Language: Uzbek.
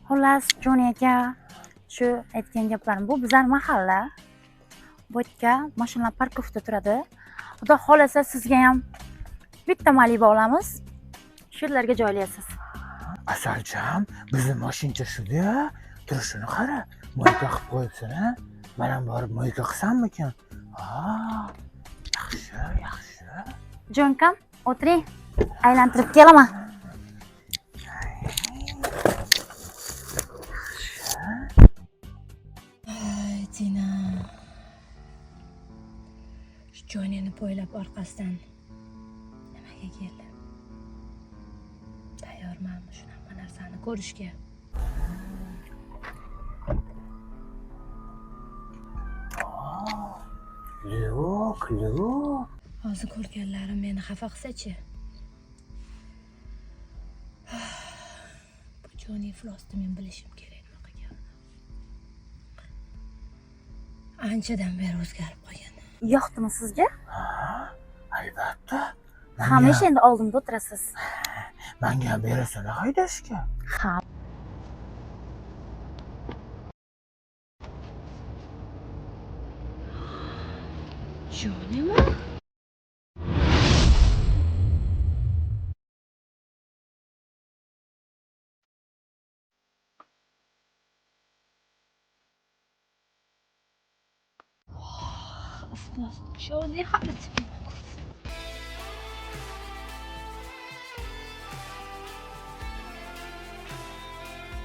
Xullas, Joni aka shu aytgan gaplarim bu bizlar mahalla. Bu yerga mashinalar parkovkada turadi. Xudo xolasa sizga ham bitta Malibu olamiz. Shu yerlarga joylaysiz. Asalcham, bizni mashincha shuda, turishini qara. Mo'yka qilib qo'yibsan-a? Men ham borib mo'yka qilsammikan? Yaxshi, yaxshi. Jonkam, o'tiring. Aylantirib kelaman. Tina. Shu Jonini poylab orqasidan nimaga keldi? Tayyormanmi shunaqa narsani ko'rishga? Yo'q. Hozir ko'rganlarim meni xafa qilsa-chi? Bu Joni iflosni men bilishim kerak nima qilganini. Anchadan beri o'zgarib qolgan. Yoqdimi sizga? Albatta. Hamisha endi oldimda o'tirasiz. Menga berasan haydashga. Ha. Jonimi? Joni hali